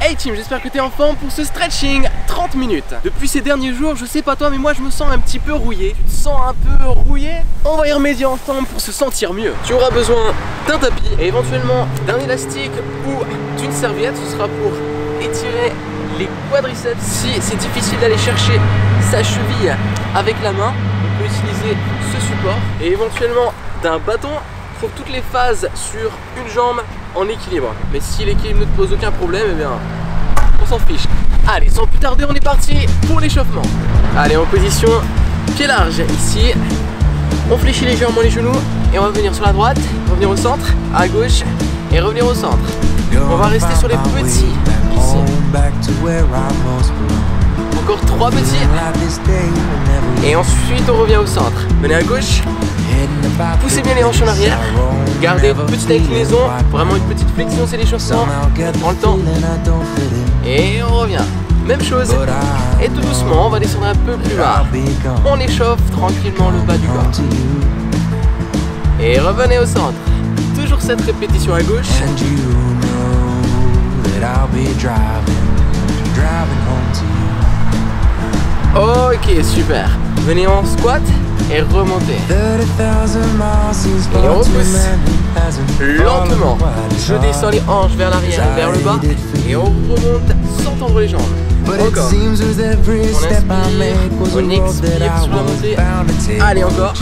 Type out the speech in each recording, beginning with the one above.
Hey team, j'espère que t'es en forme pour ce stretching 30 minutes. Depuis ces derniers jours, je sais pas toi, mais moi je me sens un petit peu rouillé. Tu te sens un peu rouillé? On va y remédier ensemble pour se sentir mieux. Tu auras besoin d'un tapis et éventuellement d'un élastique ou d'une serviette. Ce sera pour étirer les quadriceps. Si c'est difficile d'aller chercher sa cheville avec la main, on peut utiliser ce support et éventuellement d'un bâton pour toutes les phases sur une jambe en équilibre. Mais si l'équilibre ne te pose aucun problème, eh bien on s'en fiche. Allez, sans plus tarder, on est parti pour l'échauffement. Allez, en position pied large ici. On fléchit légèrement les genoux et on va venir sur la droite, revenir au centre, à gauche et revenir au centre. On va rester sur les petits ici. Encore 3 petits. Et ensuite on revient au centre. Venez à gauche. Poussez bien les hanches en arrière. Gardez une petite inclinaison. Vraiment une petite flexion, c'est l'échauffement. On prend le temps. Et on revient. Même chose. Et tout doucement, on va descendre un peu plus bas. On échauffe tranquillement le bas du corps. Et revenez au centre. Toujours cette répétition à gauche. Ok, super. Venez en squat et remontez. Et on repousse lentement. Je descends les hanches vers l'arrière, vers le bas. Et on remonte sans tendre les jambes. Encore. On inspire, on expire sur la montée. Allez, encore.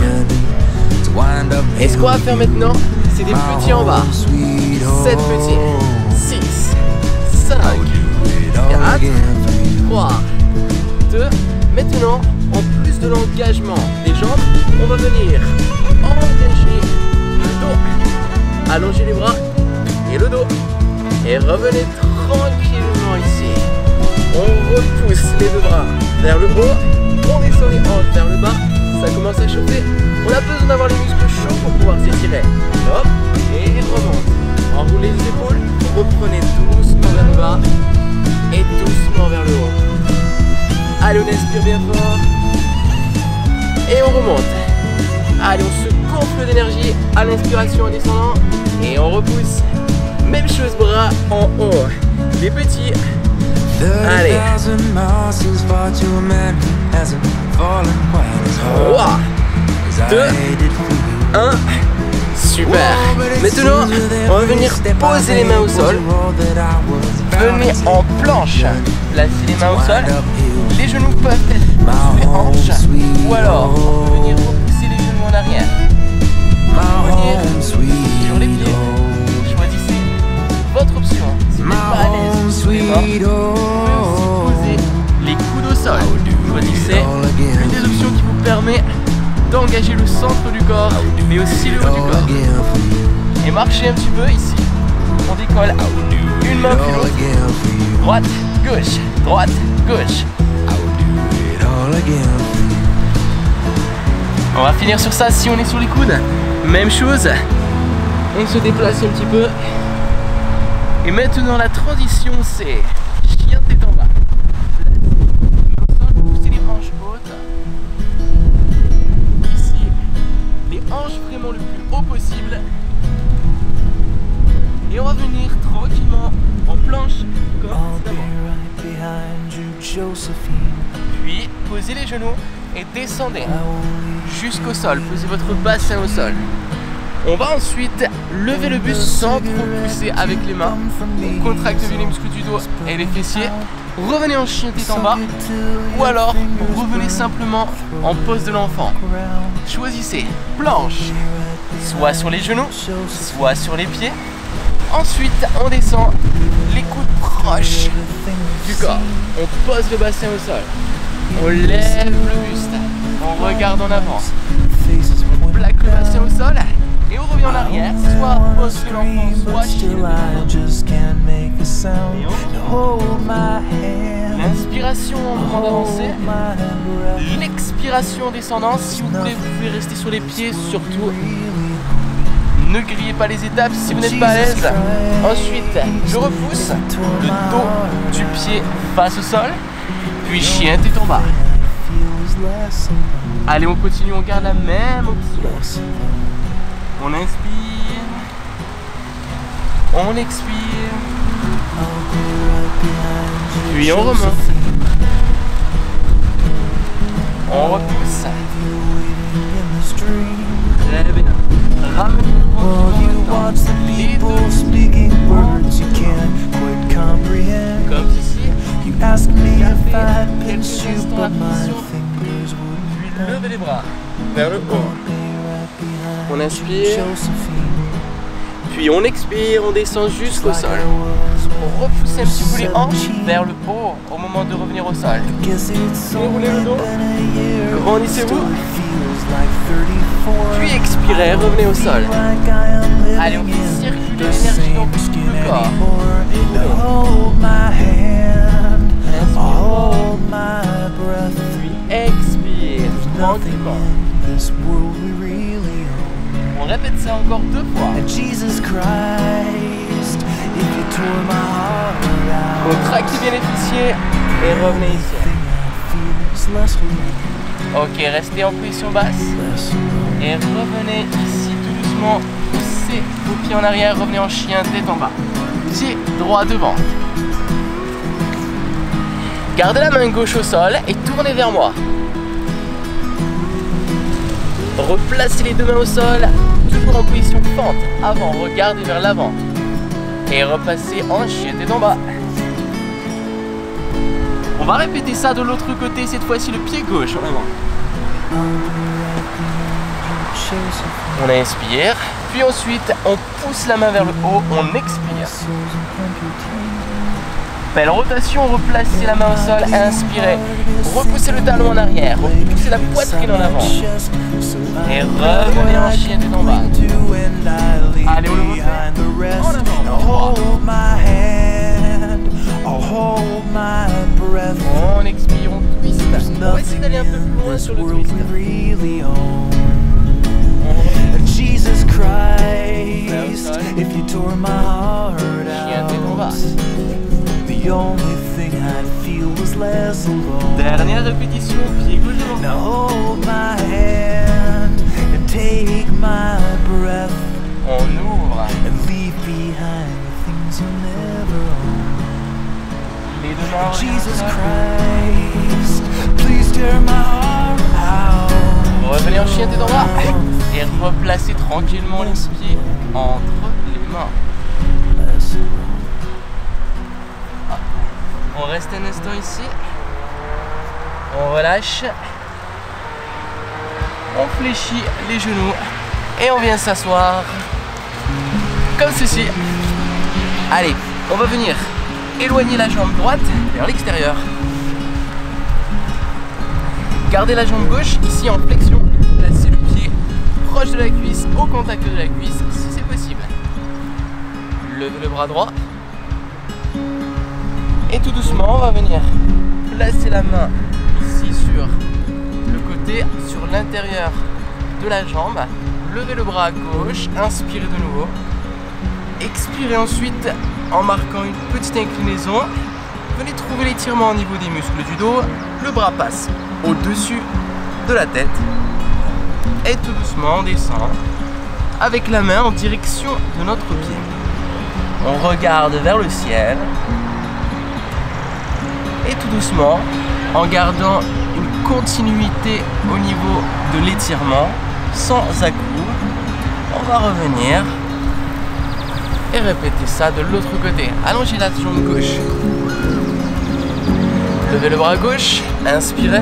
Et ce qu'on va faire maintenant, c'est des petits en bas. 7 petits. 6, 5, 4, 3, 2. Maintenant, en plus de l'engagement des jambes, on va venir engager le dos, allonger les bras et le dos. Et revenez tranquillement ici. On repousse les deux bras vers le haut, on descend les hanches vers le bas, ça commence à chauffer. On a besoin d'avoir les muscles chauds pour pouvoir s'étirer. Hop, et remonte. Enroulez les épaules, reprenez doucement vers le bas et doucement vers le haut. Allez, on inspire bien fort. Et on remonte. Allez, on se gonfle d'énergie à l'inspiration en descendant. Et on repousse. Même chose, bras en haut. Les petits. Allez. 3, 2, 1. Super. Maintenant, on va venir poser les mains au sol. Venez en planche. Placez les mains au sol. Les genoux peuvent être sous les hanches. Ou alors, on peut venir repousser les genoux en arrière. Venir sur les pieds. Choisissez votre option. Si vous n'êtes pas à l'aise sous les mains, vous pouvez aussi poser les coudes au sol. Choisissez une des options qui vous permet d'engager le centre du corps, mais aussi le haut du corps. Et marchez un petit peu ici. On décolle une main puis l'autre. Droite, gauche, droite, gauche. On va finir sur ça si on est sur les coudes. Même chose. On se déplace un petit peu. Et maintenant la transition c'est chien de tête en bas. Poussez les hanches hautes. Ici, les hanches vraiment le plus haut possible. Et on va venir tranquillement en planche comme précédemment. Puis posez les genoux et descendez jusqu'au sol. Posez votre bassin au sol. On va ensuite lever le buste sans trop pousser avec les mains. On contracte bien les muscles du dos et les fessiers. Revenez en chien tête en bas. Ou alors revenez simplement en pose de l'enfant. Choisissez planche, soit sur les genoux, soit sur les pieds. Ensuite, on descend les coudes proches du corps. On pose le bassin au sol. On lève le buste. On regarde en avant. On plaque le bassin au sol. Et on revient en arrière. Soit pose de l'enfant, soit chien. Et on l'inspiration en mouvement d'avancée. L'expiration en descendant. Si vous voulez, vous pouvez rester sur les pieds, surtout. Ne grillez pas les étapes si vous n'êtes pas à l'aise. Ensuite, je repousse le dos du pied face au sol. Puis chien tête en bas. Allez, on continue, on garde la même option. On inspire. On expire. Puis on remonte. On repousse. Très bien. Ramenez-vous les deux. Comme ici. Quelques instants à flexion. Puis levez les bras vers le haut. On inspire. Puis on expire, on descend jusqu'au sol. Repoussez un petit peu les hanches vers le haut au moment de revenir au sol. Déroulez le dos. Grandissez-vous. Puis expirez, revenez au sol. Allez, on fait circuler l'énergie dans tout le corps. Puis expire tranquillement. On répète ça encore 2 fois. Contractez bien les fessiers et revenez ici. Ok, restez en position basse et revenez ici tout doucement. Poussez vos pieds en arrière, revenez en chien, tête en bas. Pied droit devant. Gardez la main gauche au sol et tournez vers moi. Replacez les 2 mains au sol, toujours en position fente. Avant, regardez vers l'avant. Et repassez en chien, tête en bas. On va répéter ça de l'autre côté, cette fois-ci le pied gauche en avant. On inspire, puis ensuite on pousse la main vers le haut, on expire. Belle rotation, replacez la main au sol, inspirez. Repoussez le talon en arrière, repoussez la poitrine en avant. Et revenez en chien tête en bas. Allez, on le refait. En avant, on expire, on twist. On va essayer d'aller un peu plus loin sur le twist. Jesus Christ, if you tore my heart out, the only thing I'd feel was less alone. Dernière répétition, pied gauche devant. Now hold my hand and take my breath. On ouvre. And leave behind the things you never own. Les 2 mains. Jesus Christ, please tear my heart out. Revenez en chien tête en bas. Et replacez tranquillement les pieds entre les mains. On reste un instant ici. On relâche. On fléchit les genoux. Et on vient s'asseoir. Comme ceci. Allez, on va venir éloigner la jambe droite vers l'extérieur. Gardez la jambe gauche ici en flexion. Placez le pied proche de la cuisse, au contact de la cuisse, si c'est possible. Levez le bras droit. Et tout doucement, on va venir placer la main ici sur le côté, sur l'intérieur de la jambe. Levez le bras à gauche, inspirez de nouveau. Expirez ensuite en marquant une petite inclinaison. Venez trouver l'étirement au niveau des muscles du dos. Le bras passe au-dessus de la tête. Et tout doucement, on descend avec la main en direction de notre pied. On regarde vers le ciel. Et tout doucement, en gardant une continuité au niveau de l'étirement, sans à-coups, on va revenir et répéter ça de l'autre côté. Allongez la jambe gauche. Levez le bras gauche, inspirez.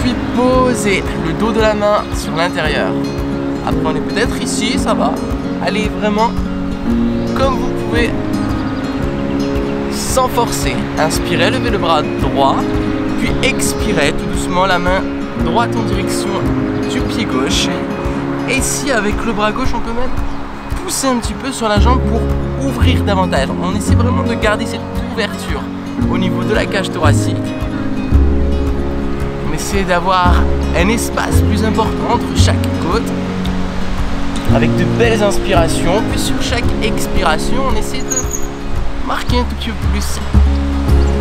Puis posez le dos de la main sur l'intérieur. Après on est peut-être ici, ça va. Allez vraiment comme vous pouvez, sans forcer. Inspirez, levez le bras droit, puis expirez tout doucement la main droite en direction du pied gauche. Et ici avec le bras gauche on peut même pousser un petit peu sur la jambe pour ouvrir davantage. On essaie vraiment de garder cette ouverture au niveau de la cage thoracique. On essaie d'avoir un espace plus important entre chaque côte avec de belles inspirations, puis sur chaque expiration on essaie de marquer un tout petit peu plus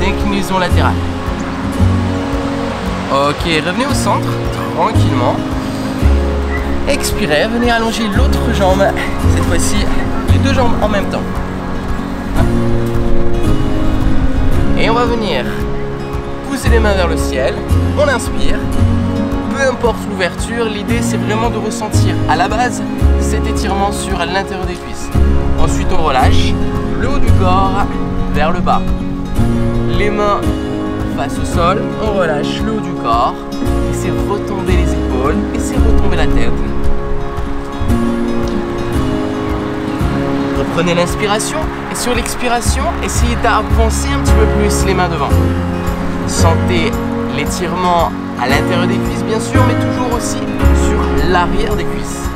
d'inclinaison latérale. Ok, revenez au centre tranquillement. Expirez, venez allonger l'autre jambe, cette fois-ci les deux jambes en même temps. Et on va venir pousser les mains vers le ciel, on inspire, peu importe l'ouverture, l'idée c'est vraiment de ressentir à la base cet étirement sur l'intérieur des cuisses. Ensuite on relâche le haut du corps vers le bas. Les mains face au sol, on relâche le haut du corps, laissez retomber les épaules, laissez retomber la tête. Reprenez l'inspiration et sur l'expiration, essayez d'avancer un petit peu plus les mains devant. Sentez l'étirement à l'intérieur des cuisses bien sûr, mais toujours aussi sur l'arrière des cuisses.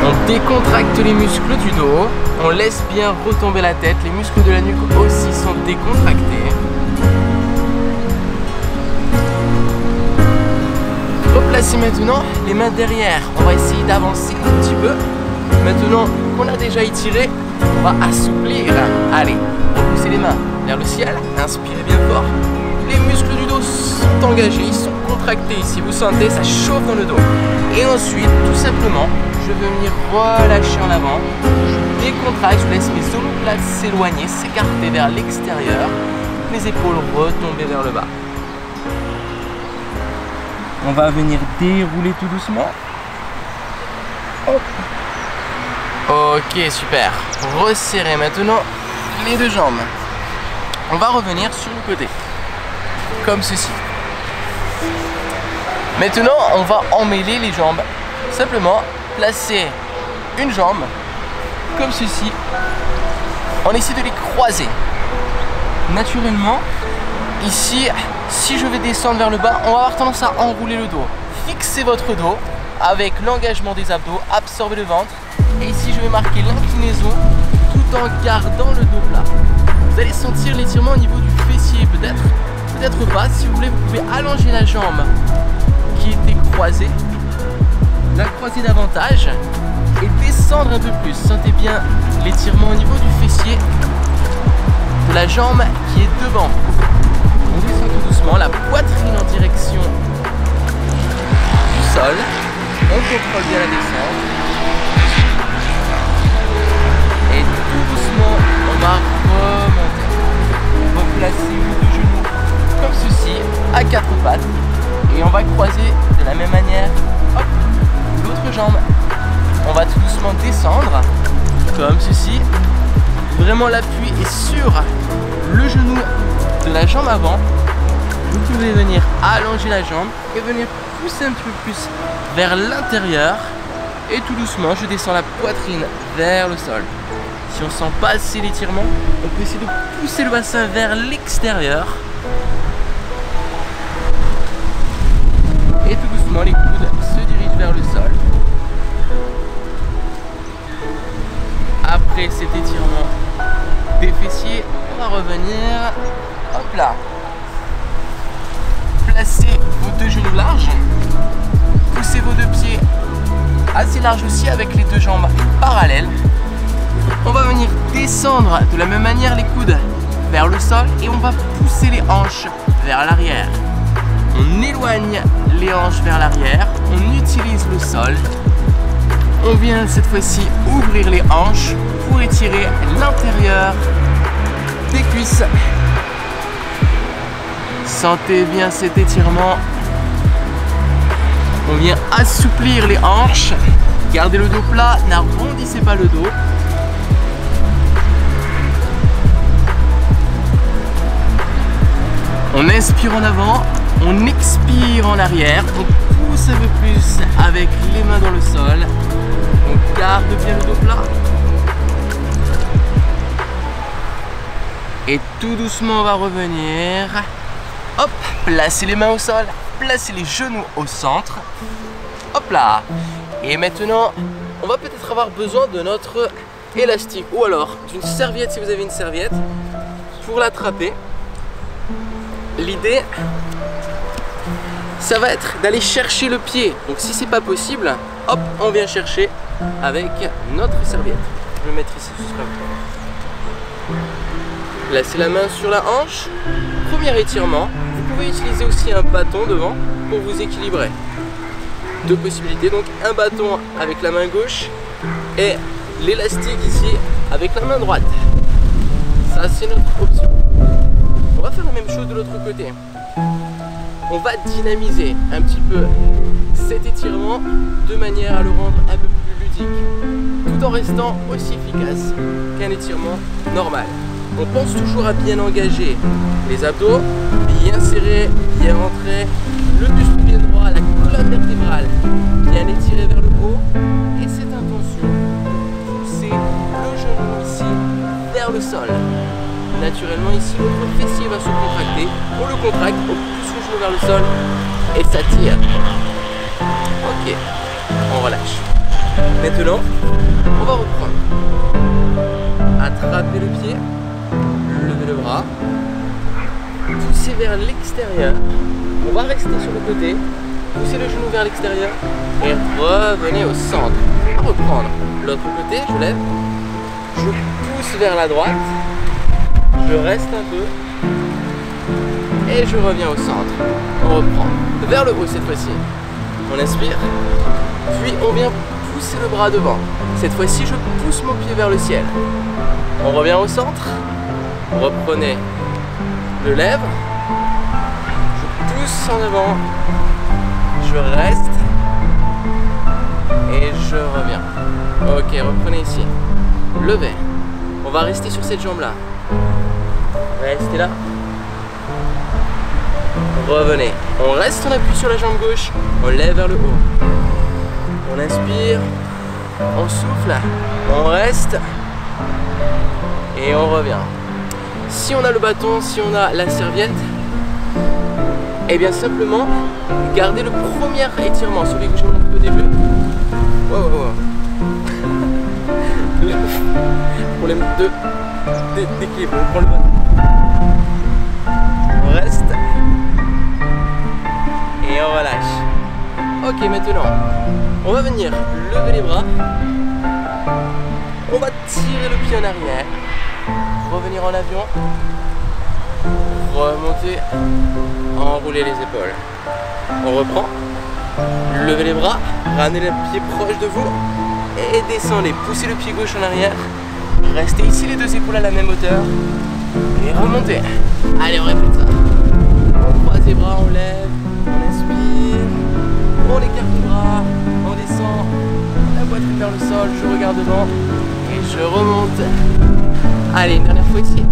On décontracte les muscles du dos, on laisse bien retomber la tête, les muscles de la nuque aussi sont décontractés. Replacez maintenant les mains derrière, on va essayer d'avancer un petit peu. Maintenant qu'on a déjà étiré, on va assouplir. Allez, repoussez les mains vers le ciel, inspirez bien fort. Les muscles du dos sont engagés, ils sont contractés ici, vous sentez, ça chauffe dans le dos. Et ensuite, tout simplement, je vais venir relâcher en avant. Je décontracte, je laisse mes omoplates s'éloigner, s'écarter vers l'extérieur. Les épaules retomber vers le bas. On va venir dérouler tout doucement. Hop. Ok, super. Resserrez maintenant les deux jambes. On va revenir sur le côté, comme ceci. Maintenant, on va emmêler les jambes. Simplement, placer une jambe, comme ceci. On essaie de les croiser. Naturellement, ici, si je vais descendre vers le bas, on va avoir tendance à enrouler le dos. Fixez votre dos avec l'engagement des abdos, absorbez le ventre. Et ici, je vais marquer l'inclinaison tout en gardant le dos plat. Vous allez sentir l'étirement au niveau du fessier, peut-être pas. Si vous voulez, vous pouvez allonger la jambe qui était croisée, la croiser davantage et descendre un peu plus. Sentez bien l'étirement au niveau du fessier de la jambe qui est devant. On descend tout doucement, la poitrine en direction du sol. On contrôle bien la descente. Et tout doucement, on va remonter. On va placer les deux genoux comme ceci, à quatre pattes. Et on va croiser de la même manière, hop, l'autre jambe. On va tout doucement descendre, comme ceci. Vraiment l'appui est sur le genou de la jambe avant. Vous pouvez venir allonger la jambe et venir pousser un petit peu plus vers l'intérieur. Et tout doucement, je descends la poitrine vers le sol. Si on sent pas assez l'étirement, on peut essayer de pousser le bassin vers l'extérieur. Et tout doucement, les coudes se dirigent vers le sol. Après cet étirement des fessiers, on va revenir, hop là. Placez vos deux genoux larges. Poussez vos deux pieds assez larges aussi avec les deux jambes parallèles. On va venir descendre de la même manière les coudes vers le sol et on va pousser les hanches vers l'arrière. On éloigne les hanches vers l'arrière, on utilise le sol. On vient cette fois-ci ouvrir les hanches pour étirer l'intérieur des cuisses. Sentez bien cet étirement. On vient assouplir les hanches. Gardez le dos plat, n'arrondissez pas le dos. On inspire en avant, on expire en arrière, on pousse un peu plus avec les mains dans le sol. On garde bien le dos plat. Et tout doucement, on va revenir. Hop, placez les mains au sol, placez les genoux au centre. Hop là. Et maintenant, on va peut-être avoir besoin de notre élastique ou alors d'une serviette si vous avez une serviette pour l'attraper. L'idée, ça va être d'aller chercher le pied. Donc si c'est pas possible, hop, on vient chercher avec notre serviette. Je vais mettre ici, ce sera bon. Placez la main sur la hanche. Premier étirement. Vous pouvez utiliser aussi un bâton devant pour vous équilibrer. Deux possibilités, donc un bâton avec la main gauche et l'élastique ici avec la main droite. Ça, c'est notre option. On va faire la même chose de l'autre côté. On va dynamiser un petit peu cet étirement de manière à le rendre un peu plus ludique, tout en restant aussi efficace qu'un étirement normal. On pense toujours à bien engager les abdos, bien serrer, bien rentrer, le buste bien droit, la colonne vertébrale bien étirée vers le haut, et cette intention, pousser le genou ici vers le sol. Naturellement ici, votre fessier va se contracter, on le contracte, on pousse le genou vers le sol et ça tire. Ok, on relâche. Maintenant, on va reprendre. Attraper le pied, lever le bras, pousser vers l'extérieur. On va rester sur le côté, pousser le genou vers l'extérieur et revenez au centre. On va reprendre l'autre côté, je lève, je pousse vers la droite, je reste un peu et je reviens au centre. On reprend vers le haut cette fois-ci. On inspire, puis on vient pousser le bras devant. Cette fois-ci, je pousse mon pied vers le ciel. On revient au centre. Reprenez le lèvre. Je pousse en avant. Je reste. Et je reviens. Ok, reprenez ici. Levez. On va rester sur cette jambe-là. Restez là. Revenez. On reste, on appuie sur la jambe gauche. On lève vers le haut. On inspire. On souffle. On reste. Et on revient. Si on a le bâton, si on a la serviette, et bien simplement gardez le premier étirement, celui que je vous montre au début. Wow. Problème d'équilibre. On prend le bâton. On reste. Et on relâche. Ok, maintenant, on va venir lever les bras. On va tirer le pied en arrière. Revenir en avion. Remonter. Enrouler les épaules. On reprend. Levez les bras. Ramenez le pied proche de vous. Et descendez. Poussez le pied gauche en arrière. Restez ici les deux épaules à la même hauteur. Et remontez. Allez, on répète ça. On croise les bras, on lève. On inspire. On écarte les bras. On descend. La poitrine vers le sol. Je regarde devant. Et je remonte. Allez, une dernière fois ici.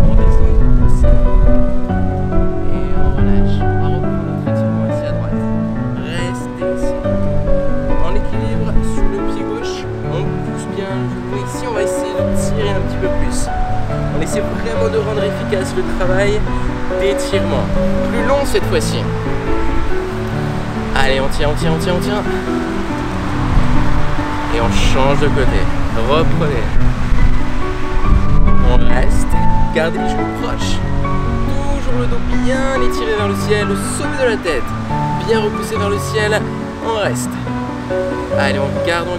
On descend, on pousse. Et on relâche. On va reprendre notre étirement ici à droite. Restez ici. En équilibre sur le pied gauche. On pousse bien le genou. Ici, on va essayer de tirer un petit peu plus. On essaie vraiment de rendre efficace le travail d'étirement. Plus long cette fois-ci. Allez, on tient. Et on change de côté. Reprenez. On reste. Gardez les genoux proches. Toujours le dos bien étiré vers le ciel. Le sommet de la tête. Bien repoussé vers le ciel. On reste. Allez, on garde. Ok,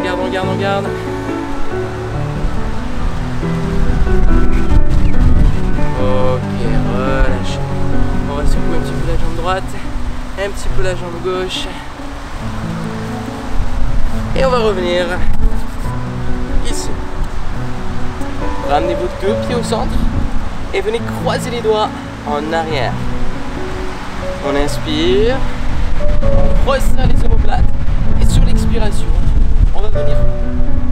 relâchez. On va secouer un petit peu la jambe droite. Un petit peu la jambe gauche. Et on va revenir ici. Ramenez vos deux pieds au centre et venez croiser les doigts en arrière. On inspire, on resserre les omoplates et sur l'expiration, on va venir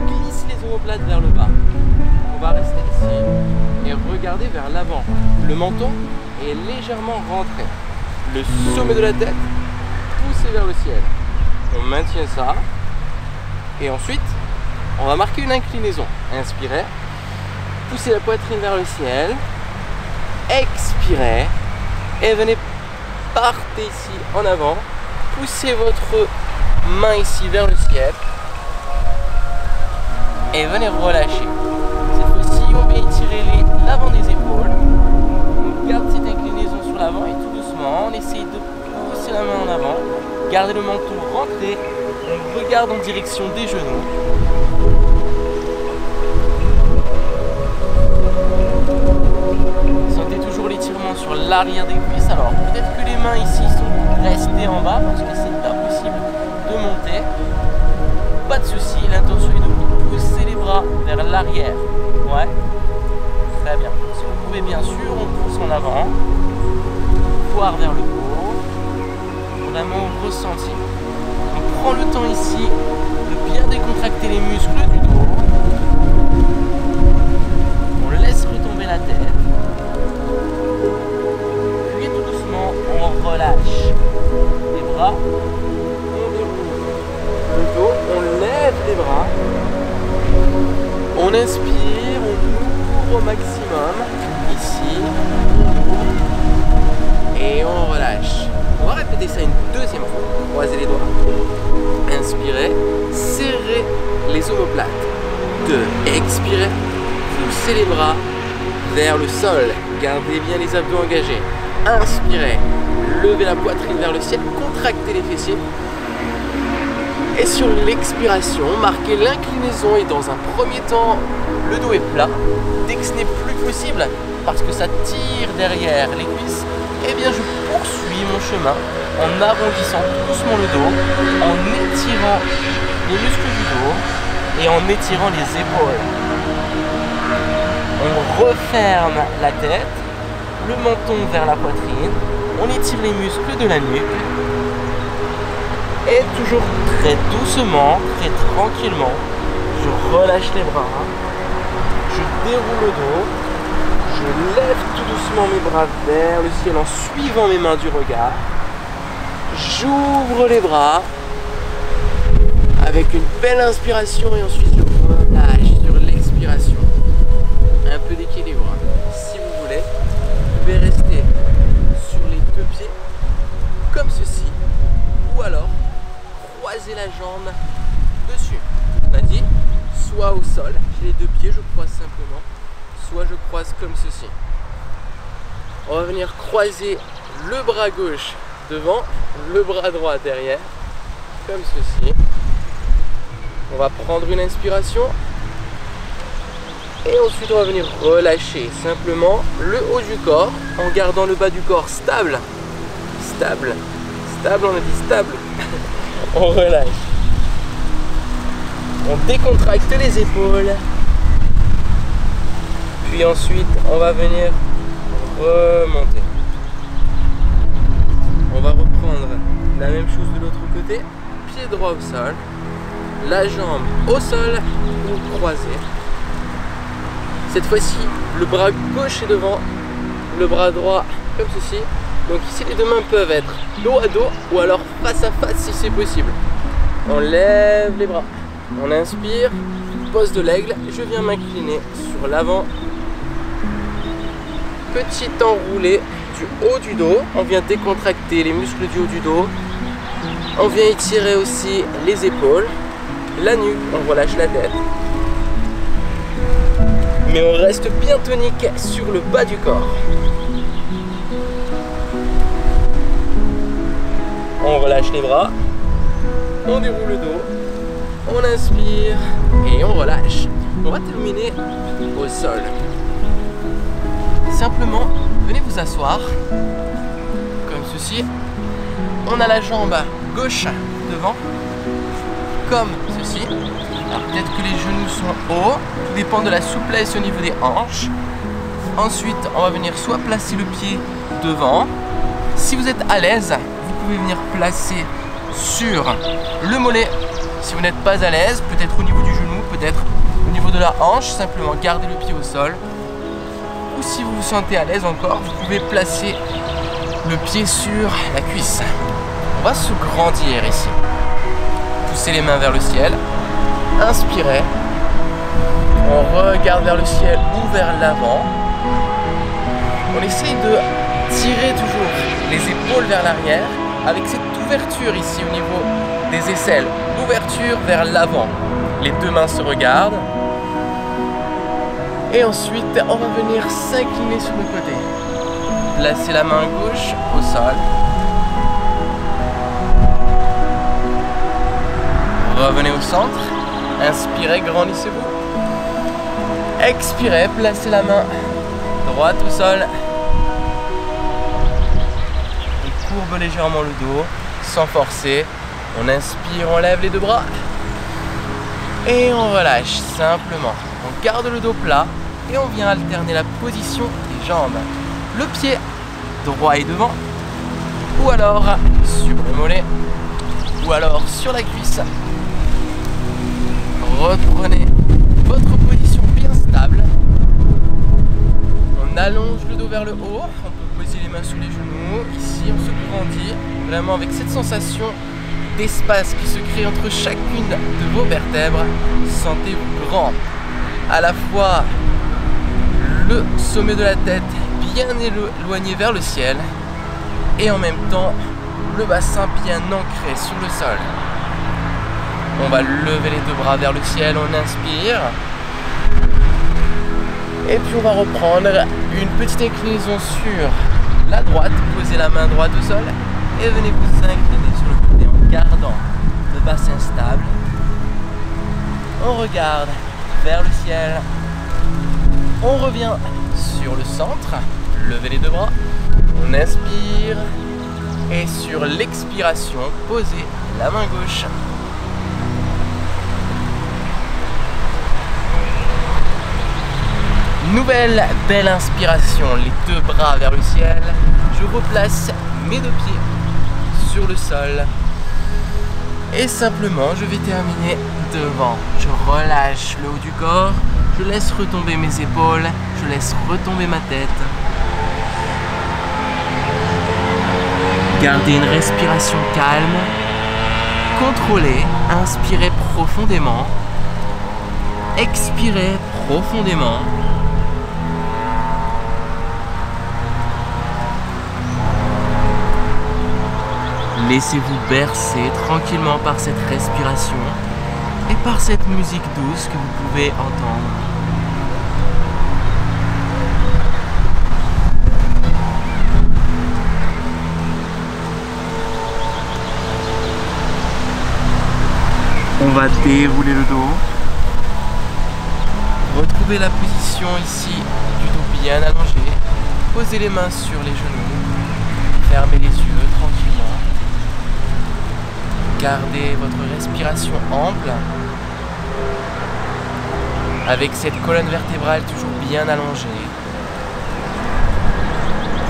glisser les omoplates vers le bas. On va rester ici et regarder vers l'avant. Le menton est légèrement rentré. Le sommet de la tête poussé vers le ciel. On maintient ça. Et ensuite, on va marquer une inclinaison. Inspirez. Poussez la poitrine vers le ciel. Expirez. Et venez, partez ici en avant. Poussez votre main ici vers le ciel. Et venez relâcher. Cette fois-ci, on vient étirer l'avant des épaules. On garde cette inclinaison sur l'avant et tout doucement, on essaye de pousser la main en avant. Gardez le menton rentré. On regarde en direction des genoux. Sentez toujours l'étirement sur l'arrière des cuisses. Alors peut-être que les mains ici sont restées en bas parce que c'est pas possible de monter, pas de souci. L'intention est de pousser les bras vers l'arrière. Ouais, très bien. Si vous pouvez, bien sûr, on pousse en avant, voire vers le haut, vraiment au ressenti. On prend le temps ici de bien décontracter les muscles du dos. On laisse retomber la tête. Puis tout doucement, on relâche les bras. On déroule le dos, on lève les bras. On inspire, on ouvre au maximum. Ici. Et on relâche. On va répéter ça une deuxième fois. Croisez les doigts. Inspirez, serrez les omoplates. 2. Expirez, poussez les bras vers le sol. Gardez bien les abdos engagés. Inspirez, levez la poitrine vers le ciel, contractez les fessiers. Et sur l'expiration, marquez l'inclinaison et dans un premier temps, le dos est plat. Dès que ce n'est plus possible, parce que ça tire derrière les cuisses, eh bien je poursuis mon chemin en arrondissant doucement le dos, en étirant les muscles du dos et en étirant les épaules. On referme la tête, le menton vers la poitrine, on étire les muscles de la nuque et toujours très doucement, très tranquillement, je relâche les bras, je déroule le dos, je lève tout doucement mes bras vers le ciel en suivant mes mains du regard. J'ouvre les bras avec une belle inspiration et ensuite je relâche sur l'expiration. Un peu d'équilibre. Si vous voulez, vous pouvez rester sur les deux pieds comme ceci ou alors croiser la jambe dessus. On a dit soit au sol, j'ai les deux pieds, je croise simplement, soit je croise comme ceci. On va venir croiser le bras gauche devant, le bras droit derrière, comme ceci. On va prendre une inspiration et ensuite on va venir relâcher simplement le haut du corps en gardant le bas du corps stable. Stable, stable, on a dit stable. On relâche. On décontracte les épaules. Puis ensuite, on va venir remonter. On va reprendre la même chose de l'autre côté. Pied droit au sol. La jambe au sol ou croisée. Cette fois-ci, le bras gauche est devant, le bras droit comme ceci. Donc ici, les deux mains peuvent être dos à dos ou alors face à face si c'est possible. On lève les bras. On inspire, pose de l'aigle. Je viens m'incliner sur l'avant. Petit enroulé du haut du dos. On vient décontracter les muscles du haut du dos. On vient étirer aussi les épaules, la nuque. On relâche la tête. Mais on reste bien tonique sur le bas du corps. On relâche les bras. On déroule le dos. On inspire et on relâche. On va terminer au sol. Simplement, venez vous asseoir comme ceci. On a la jambe gauche devant, comme ceci. Alors peut-être que les genoux sont hauts, tout dépend de la souplesse au niveau des hanches. Ensuite, on va venir soit placer le pied devant. Si vous êtes à l'aise, vous pouvez venir placer sur le mollet. Si vous n'êtes pas à l'aise, peut-être au niveau du genou, peut-être au niveau de la hanche, simplement gardez le pied au sol. Ou si vous vous sentez à l'aise encore, vous pouvez placer le pied sur la cuisse. On va se grandir ici. Poussez les mains vers le ciel. Inspirez. On regarde vers le ciel ou vers l'avant. On essaye de tirer toujours les épaules vers l'arrière avec cette ouverture ici au niveau des aisselles. L'ouverture vers l'avant. Les deux mains se regardent. Et ensuite, on va venir s'incliner sur le côté. Placez la main gauche au sol. Revenez au centre. Inspirez, grandissez-vous. Expirez, placez la main droite au sol. On courbe légèrement le dos, sans forcer. On inspire, on lève les deux bras. Et on relâche simplement. On garde le dos plat et on vient alterner la position des jambes. Le pied droit est devant, ou alors sur le mollet, ou alors sur la cuisse. Reprenez votre position bien stable. On allonge le dos vers le haut. On peut poser les mains sur les genoux. Ici, on se grandit vraiment avec cette sensation d'espace qui se crée entre chacune de vos vertèbres. Sentez-vous grand. À la fois le sommet de la tête bien éloigné vers le ciel et en même temps le bassin bien ancré sur le sol. On va lever les deux bras vers le ciel, on inspire. Et puis on va reprendre une petite inclinaison sur la droite. Posez la main droite au sol et venez vous incliner sur le côté en gardant le bassin stable. On regarde vers le ciel. On revient sur le centre. Levez les deux bras. On inspire. Et sur l'expiration, posez la main gauche. Nouvelle belle inspiration, les deux bras vers le ciel. Je replace mes deux pieds sur le sol. Et simplement, je vais terminer devant. Je relâche le haut du corps. Je laisse retomber mes épaules. Je laisse retomber ma tête. Gardez une respiration calme. Contrôlez. Inspirez profondément. Expirez profondément. Laissez-vous bercer tranquillement par cette respiration et par cette musique douce que vous pouvez entendre. On va dérouler le dos. Retrouvez la position ici du dos bien allongé. Posez les mains sur les genoux. Fermez les yeux tranquillement. Gardez votre respiration ample avec cette colonne vertébrale toujours bien allongée.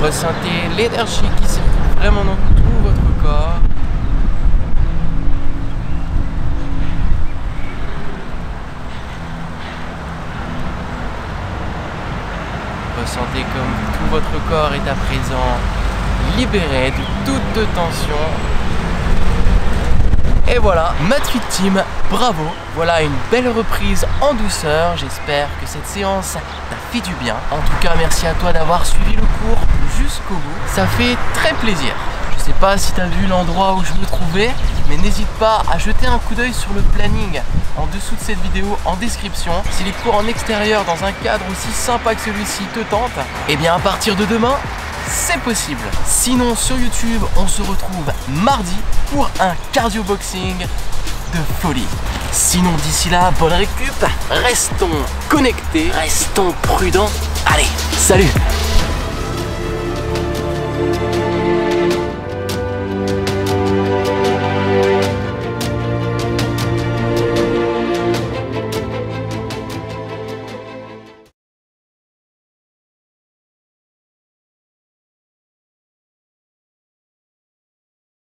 Ressentez l'énergie qui circule vraiment dans tout votre corps. Ressentez comme tout votre corps est à présent libéré de toute tension. Et voilà, Mat Fit Team, bravo! Voilà une belle reprise en douceur. J'espère que cette séance t'a fait du bien. En tout cas, merci à toi d'avoir suivi le cours jusqu'au bout. Ça fait très plaisir. Je sais pas si tu as vu l'endroit où je me trouvais, mais n'hésite pas à jeter un coup d'œil sur le planning en dessous de cette vidéo en description. Si les cours en extérieur dans un cadre aussi sympa que celui-ci te tentent, et bien à partir de demain, c'est possible. Sinon sur YouTube, on se retrouve mardi pour un cardio boxing de folie. Sinon d'ici là, bonne récup, restons connectés, restons prudents. Allez, salut!